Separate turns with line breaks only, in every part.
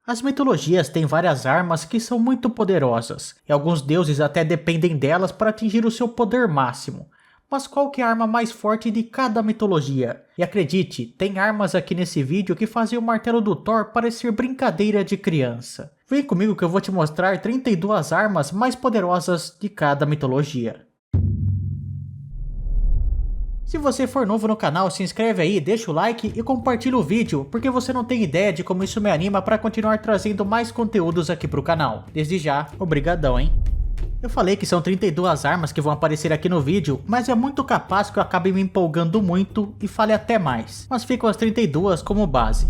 As mitologias têm várias armas que são muito poderosas, e alguns deuses até dependem delas para atingir o seu poder máximo. Mas qual que é a arma mais forte de cada mitologia? E acredite, tem armas aqui nesse vídeo que fazem o martelo do Thor parecer brincadeira de criança. Vem comigo que eu vou te mostrar 32 armas mais poderosas de cada mitologia. Se você for novo no canal, se inscreve aí, deixa o like e compartilha o vídeo, porque você não tem ideia de como isso me anima para continuar trazendo mais conteúdos aqui pro canal. Desde já, obrigadão, hein? Eu falei que são 32 armas que vão aparecer aqui no vídeo, mas é muito capaz que eu acabe me empolgando muito e fale até mais. Mas ficam as 32 como base.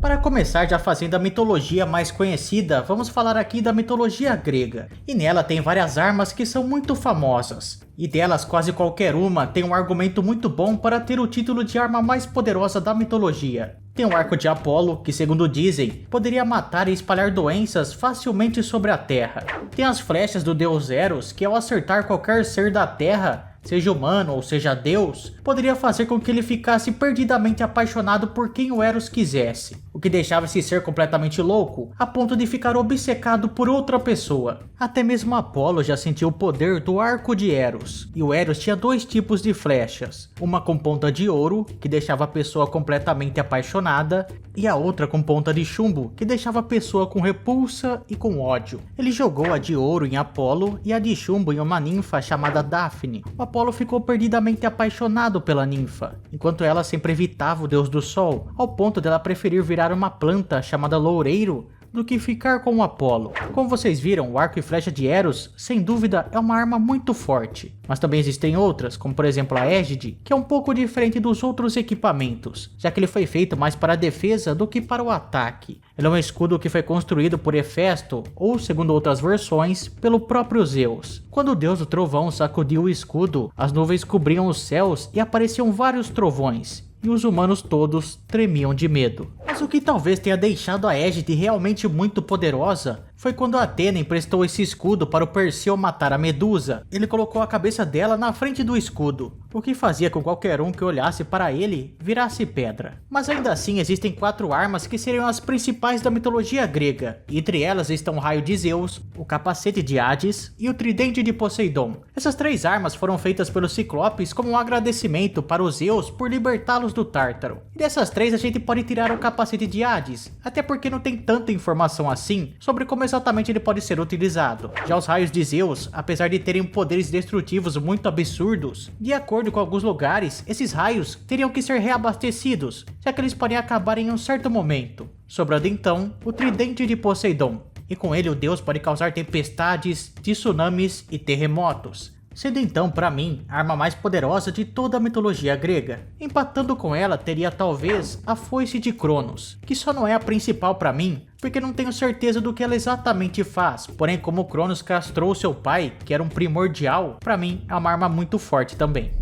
Para começar já fazendo a mitologia mais conhecida, vamos falar aqui da mitologia grega. E nela tem várias armas que são muito famosas. E delas quase qualquer uma tem um argumento muito bom para ter o título de arma mais poderosa da mitologia. Tem o arco de Apolo, que segundo dizem, poderia matar e espalhar doenças facilmente sobre a Terra. Tem as flechas do deus Eros, que ao acertar qualquer ser da Terra, seja humano ou seja Deus, poderia fazer com que ele ficasse perdidamente apaixonado por quem o Eros quisesse, o que deixava esse ser completamente louco, a ponto de ficar obcecado por outra pessoa. Até mesmo Apolo já sentiu o poder do arco de Eros, e o Eros tinha dois tipos de flechas, uma com ponta de ouro, que deixava a pessoa completamente apaixonada, e a outra com ponta de chumbo, que deixava a pessoa com repulsa e com ódio. Ele jogou a de ouro em Apolo e a de chumbo em uma ninfa chamada Daphne. Apolo ficou perdidamente apaixonado pela ninfa, enquanto ela sempre evitava o deus do sol, ao ponto dela preferir virar uma planta chamada loureiro do que ficar com o Apolo. Como vocês viram, o arco e flecha de Eros, sem dúvida, é uma arma muito forte. Mas também existem outras, como por exemplo a Égide, que é um pouco diferente dos outros equipamentos, já que ele foi feito mais para a defesa do que para o ataque. Ele é um escudo que foi construído por Hefesto, ou segundo outras versões, pelo próprio Zeus. Quando o deus do trovão sacudiu o escudo, as nuvens cobriam os céus e apareciam vários trovões. E os humanos todos tremiam de medo. Mas o que talvez tenha deixado a Égide realmente muito poderosa foi quando Atena emprestou esse escudo para o Perseu matar a Medusa. Ele colocou a cabeça dela na frente do escudo, o que fazia com qualquer um que olhasse para ele virasse pedra. Mas ainda assim existem 4 armas que seriam as principais da mitologia grega. E entre elas estão o raio de Zeus, o capacete de Hades e o tridente de Poseidon. Essas 3 armas foram feitas pelos Ciclopes como um agradecimento para os Zeus por libertá-los do Tártaro. E dessas 3 a gente pode tirar o capacete de Hades, até porque não tem tanta informação assim sobre como exatamente ele pode ser utilizado. Já os raios de Zeus, apesar de terem poderes destrutivos muito absurdos, de acordo com alguns lugares, esses raios teriam que ser reabastecidos, já que eles podem acabar em um certo momento, sobrando então o tridente de Poseidon, e com ele o deus pode causar tempestades, tsunamis e terremotos, sendo então, para mim, a arma mais poderosa de toda a mitologia grega. Empatando com ela teria talvez a foice de Cronos, que só não é a principal para mim, porque não tenho certeza do que ela exatamente faz, porém como Cronos castrou seu pai, que era um primordial, para mim é uma arma muito forte também.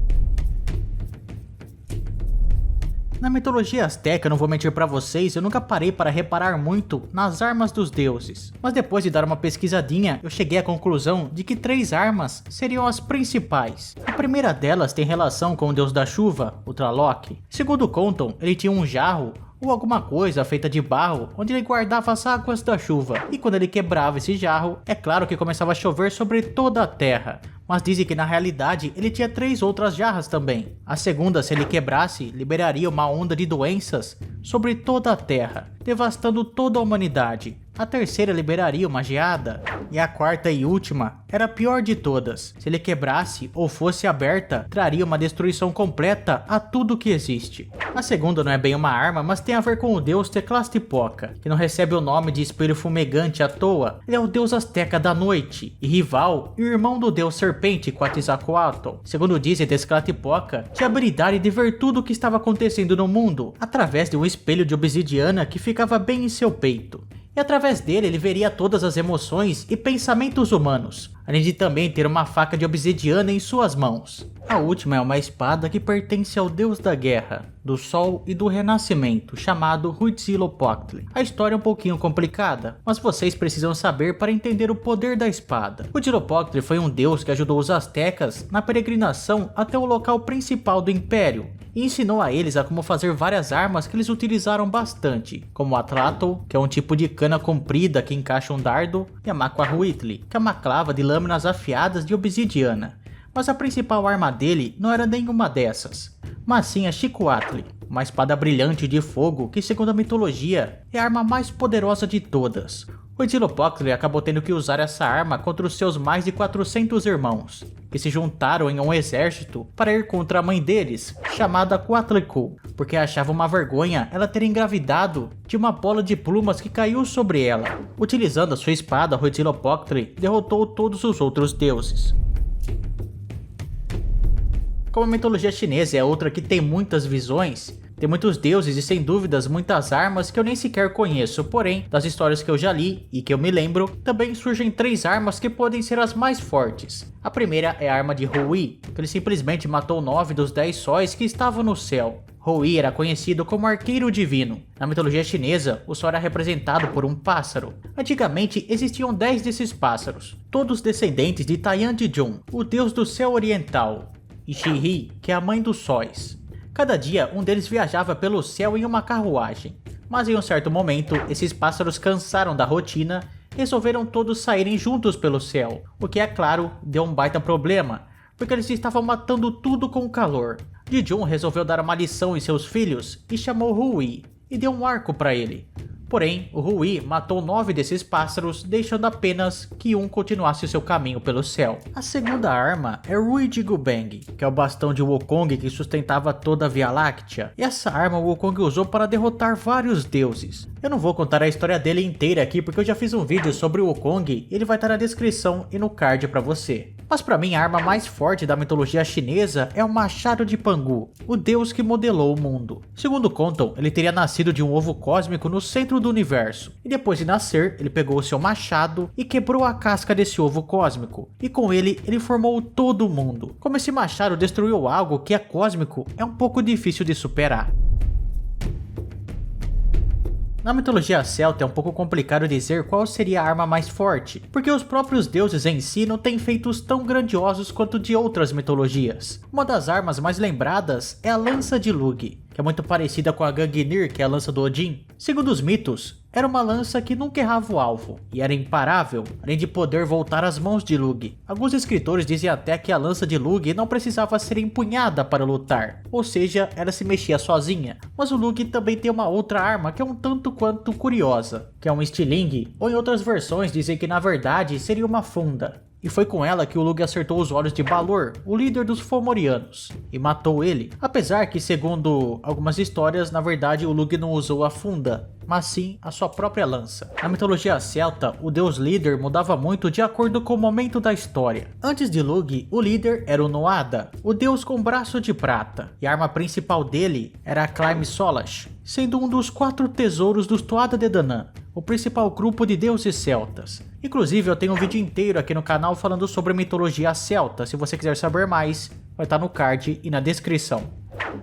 Na mitologia asteca, não vou mentir pra vocês, eu nunca parei para reparar muito nas armas dos deuses. Mas depois de dar uma pesquisadinha, eu cheguei à conclusão de que 3 armas seriam as principais. A primeira delas tem relação com o deus da chuva, o Tlaloc. Segundo contam, ele tinha um jarro ou alguma coisa feita de barro, onde ele guardava as águas da chuva. E quando ele quebrava esse jarro, é claro que começava a chover sobre toda a terra. Mas dizem que na realidade ele tinha 3 outras jarras também. A segunda, se ele quebrasse, liberaria uma onda de doenças sobre toda a terra, devastando toda a humanidade. A terceira liberaria uma geada. E a quarta e última era a pior de todas. Se ele quebrasse ou fosse aberta, traria uma destruição completa a tudo que existe. A segunda não é bem uma arma, mas tem a ver com o deus Teclastipoca, que não recebe o nome de espelho fumegante à toa. Ele é o deus asteca da noite, e rival e irmão do deus serpente Quetzalcoatl. Segundo dizem, Teclastipoca tinha a habilidade de ver tudo o que estava acontecendo no mundo, através de um espelho de obsidiana que ficava bem em seu peito. E através dele ele veria todas as emoções e pensamentos humanos, além de também ter uma faca de obsidiana em suas mãos. A última é uma espada que pertence ao deus da guerra, do sol e do renascimento, chamado Huitzilopochtli. A história é um pouquinho complicada, mas vocês precisam saber para entender o poder da espada. Huitzilopochtli foi um deus que ajudou os astecas na peregrinação até o local principal do império, e ensinou a eles a como fazer várias armas que eles utilizaram bastante, como a Tlatl, que é um tipo de cana comprida que encaixa um dardo, e a Maquahuitl, que é uma clava de lâminas afiadas de obsidiana. Mas a principal arma dele não era nenhuma dessas, mas sim a Xicoatl, uma espada brilhante de fogo que, segundo a mitologia, é a arma mais poderosa de todas. Huitzilopochtli acabou tendo que usar essa arma contra os seus mais de 400 irmãos, que se juntaram em um exército para ir contra a mãe deles, chamada Coatlicue, porque achava uma vergonha ela ter engravidado de uma bola de plumas que caiu sobre ela. Utilizando a sua espada, Huitzilopochtli derrotou todos os outros deuses. Como a mitologia chinesa é outra que tem muitas visões, tem muitos deuses e sem dúvidas muitas armas que eu nem sequer conheço, porém, das histórias que eu já li e que eu me lembro, também surgem 3 armas que podem ser as mais fortes. A primeira é a arma de Hou-Yi, que ele simplesmente matou 9 dos 10 sóis que estavam no céu. Hou-Yi era conhecido como Arqueiro Divino. Na mitologia chinesa, o sol era representado por um pássaro. Antigamente existiam 10 desses pássaros, todos descendentes de Taiyan Jijun, o deus do céu oriental, e Shi-Hi, que é a mãe dos sóis. Cada dia um deles viajava pelo céu em uma carruagem, mas em um certo momento esses pássaros cansaram da rotina e resolveram todos saírem juntos pelo céu, o que é claro deu um baita problema, porque eles estavam matando tudo com calor. Jijun resolveu dar uma lição em seus filhos e chamou Hou-Yi e deu um arco para ele. Porém, o Hou-Yi matou 9 desses pássaros, deixando apenas que um continuasse seu caminho pelo céu. A segunda arma é Ruijigubeng, que é o bastão de Wukong que sustentava toda a Via Láctea. E essa arma o Wukong usou para derrotar vários deuses. Eu não vou contar a história dele inteira aqui porque eu já fiz um vídeo sobre o Wukong e ele vai estar na descrição e no card para você. Mas para mim a arma mais forte da mitologia chinesa é o Machado de Pangu, o deus que modelou o mundo. Segundo contam, ele teria nascido de um ovo cósmico no centro do universo, e depois de nascer, ele pegou o seu machado e quebrou a casca desse ovo cósmico, e com ele formou todo o mundo. Como esse machado destruiu algo que é cósmico, é um pouco difícil de superar. Na mitologia celta é um pouco complicado dizer qual seria a arma mais forte, porque os próprios deuses em si não têm feitos tão grandiosos quanto de outras mitologias. Uma das armas mais lembradas é a lança de Lugh, que é muito parecida com a Gungnir, que é a lança do Odin. Segundo os mitos, era uma lança que nunca errava o alvo, e era imparável, além de poder voltar às mãos de Lugh. Alguns escritores dizem até que a lança de Lugh não precisava ser empunhada para lutar, ou seja, ela se mexia sozinha. Mas o Lugh também tem uma outra arma que é um tanto quanto curiosa, que é um estilingue, ou em outras versões dizem que na verdade seria uma funda. E foi com ela que o Lugh acertou os olhos de Balor, o líder dos Fomorianos, e matou ele. Apesar que, segundo algumas histórias, na verdade o Lugh não usou a funda, mas sim a sua própria lança. Na mitologia celta, o deus líder mudava muito de acordo com o momento da história. Antes de Lugh, o líder era o Nuada, o deus com braço de prata, e a arma principal dele era a Claim Solash, sendo um dos 4 tesouros dos Tuatha Dé Danann, o principal grupo de deuses celtas. Inclusive eu tenho um vídeo inteiro aqui no canal falando sobre mitologia celta, se você quiser saber mais, vai estar no card e na descrição.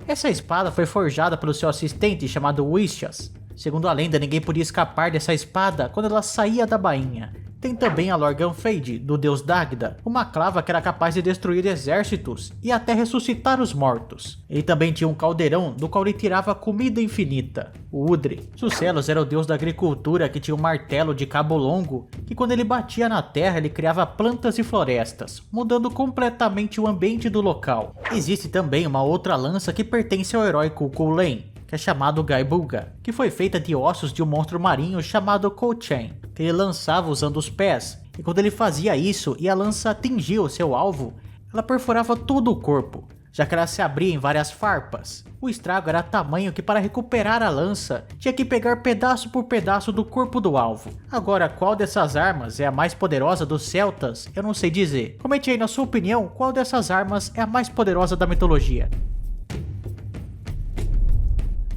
Essa espada foi forjada pelo seu assistente chamado Wishias. Segundo a lenda, ninguém podia escapar dessa espada quando ela saía da bainha. Tem também a Lorgan Feyd, do deus Dagda, uma clava que era capaz de destruir exércitos e até ressuscitar os mortos. Ele também tinha um caldeirão do qual ele tirava comida infinita, o Udre. Sucelos era o deus da agricultura que tinha um martelo de cabo longo que quando ele batia na terra ele criava plantas e florestas, mudando completamente o ambiente do local. Existe também uma outra lança que pertence ao herói Cuchulainn, que é chamado Gaibulga, que foi feita de ossos de um monstro marinho chamado Kochen, que ele lançava usando os pés, e quando ele fazia isso e a lança atingia o seu alvo, ela perfurava todo o corpo, já que ela se abria em várias farpas. O estrago era tamanho que para recuperar a lança, tinha que pegar pedaço por pedaço do corpo do alvo. Agora, qual dessas armas é a mais poderosa dos celtas, eu não sei dizer. Comente aí na sua opinião qual dessas armas é a mais poderosa da mitologia.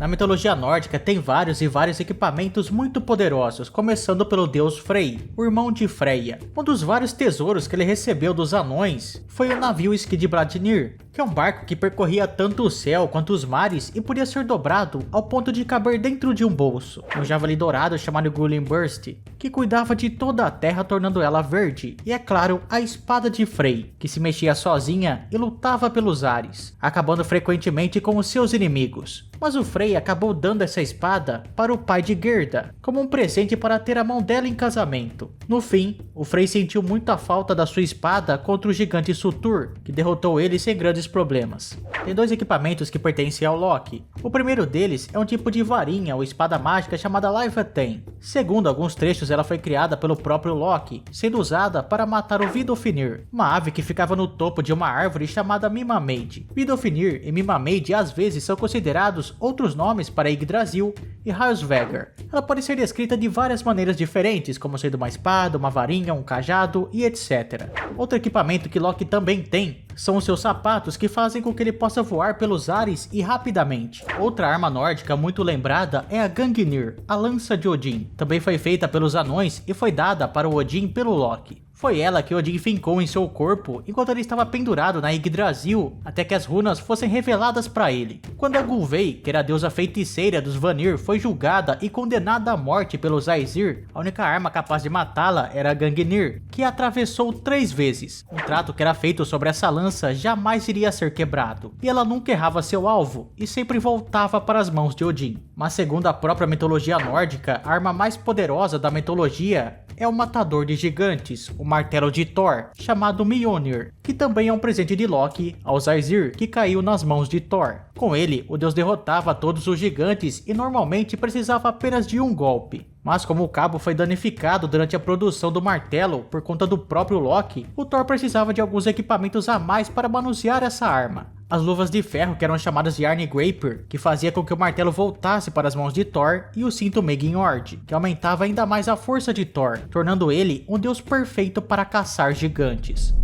Na mitologia nórdica tem vários equipamentos muito poderosos, começando pelo deus Frey, o irmão de Freya. Um dos vários tesouros que ele recebeu dos anões foi o navio Skidbladnir, que é um barco que percorria tanto o céu quanto os mares e podia ser dobrado ao ponto de caber dentro de um bolso. Um javali dourado chamado Gullinburst, que cuidava de toda a terra tornando ela verde, e é claro, a espada de Frey, que se mexia sozinha e lutava pelos ares, acabando frequentemente com os seus inimigos. Mas o Frey acabou dando essa espada para o pai de Gerda, como um presente para ter a mão dela em casamento. No fim, o Frey sentiu muita falta da sua espada contra o gigante Surtur, que derrotou ele sem grandes problemas. Tem dois equipamentos que pertencem ao Loki. O primeiro deles é um tipo de varinha ou espada mágica chamada Leviathan. Segundo alguns trechos, ela foi criada pelo próprio Loki, sendo usada para matar o Vidofnir, uma ave que ficava no topo de uma árvore chamada Mimamade. Vidofnir e Mimamade às vezes são considerados outros nomes para Yggdrasil e Hraesvelgr. Ela pode ser descrita de várias maneiras diferentes, como sendo uma espada, uma varinha, um cajado e etc. Outro equipamento que Loki também tem são os seus sapatos, que fazem com que ele possa voar pelos ares e rapidamente. Outra arma nórdica muito lembrada é a Gungnir, a lança de Odin. Também foi feita pelos anões e foi dada para o Odin pelo Loki. Foi ela que Odin fincou em seu corpo enquanto ele estava pendurado na Yggdrasil, até que as runas fossem reveladas para ele. Quando a Gullveig, que era a deusa feiticeira dos Vanir, foi julgada e condenada à morte pelos Aesir, a única arma capaz de matá-la era a Gungnir, que a atravessou 3 vezes. Um trato que era feito sobre essa lança jamais iria ser quebrado, e ela nunca errava seu alvo e sempre voltava para as mãos de Odin. Mas segundo a própria mitologia nórdica, a arma mais poderosa da mitologia é o matador de gigantes, o martelo de Thor, chamado Mjolnir, que também é um presente de Loki aos Aesir, que caiu nas mãos de Thor. Com ele, o deus derrotava todos os gigantes e normalmente precisava apenas de um golpe. Mas como o cabo foi danificado durante a produção do martelo por conta do próprio Loki, o Thor precisava de alguns equipamentos a mais para manusear essa arma. As luvas de ferro, que eram chamadas de Arnigraper, que fazia com que o martelo voltasse para as mãos de Thor, e o cinto Meginord, que aumentava ainda mais a força de Thor, tornando ele um deus perfeito para caçar gigantes.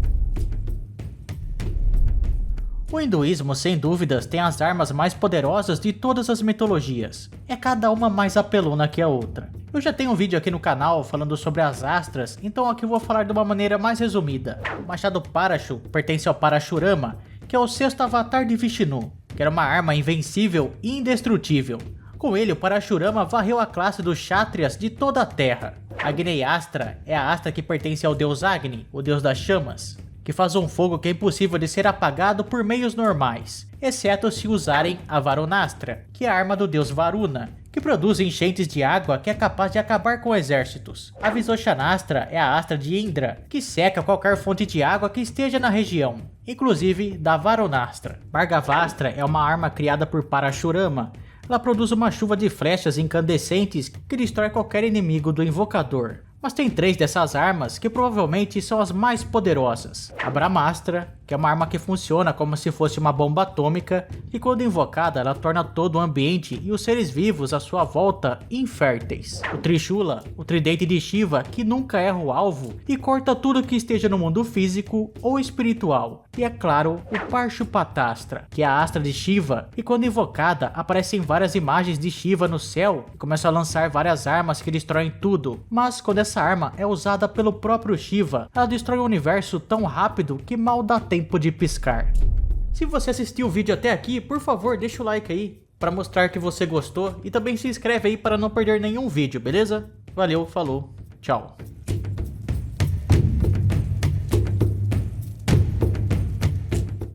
O hinduísmo, sem dúvidas, tem as armas mais poderosas de todas as mitologias. É cada uma mais apelona que a outra. Eu já tenho um vídeo aqui no canal falando sobre as astras, então aqui eu vou falar de uma maneira mais resumida. O machado Parashu pertence ao Parashurama, que é o 6º avatar de Vishnu, que era uma arma invencível e indestrutível. Com ele, o Parashurama varreu a classe dos Kshatriyas de toda a Terra. Agneastra é a astra que pertence ao deus Agni, o deus das chamas, que faz um fogo que é impossível de ser apagado por meios normais, exceto se usarem a Varunastra, que é a arma do deus Varuna, que produz enchentes de água que é capaz de acabar com exércitos. A Vishoshanastra é a astra de Indra, que seca qualquer fonte de água que esteja na região, inclusive da Varunastra. Bhargavastra é uma arma criada por Parashurama. Ela produz uma chuva de flechas incandescentes que destrói qualquer inimigo do invocador. Mas tem 3 dessas armas que provavelmente são as mais poderosas. A Brahmastra, que é uma arma que funciona como se fosse uma bomba atômica, e quando invocada ela torna todo o ambiente e os seres vivos à sua volta inférteis. O Trishula, o tridente de Shiva, que nunca erra o alvo e corta tudo que esteja no mundo físico ou espiritual. E é claro, o Parshupatastra, que é a astra de Shiva, e quando invocada aparecem várias imagens de Shiva no céu e começam a lançar várias armas que destroem tudo. Mas quando essa arma é usada pelo próprio Shiva, ela destrói o universo tão rápido que mal dá tempo de piscar. Se você assistiu o vídeo até aqui, por favor deixa o like aí para mostrar que você gostou e também se inscreve aí para não perder nenhum vídeo, beleza? Valeu, falou, tchau.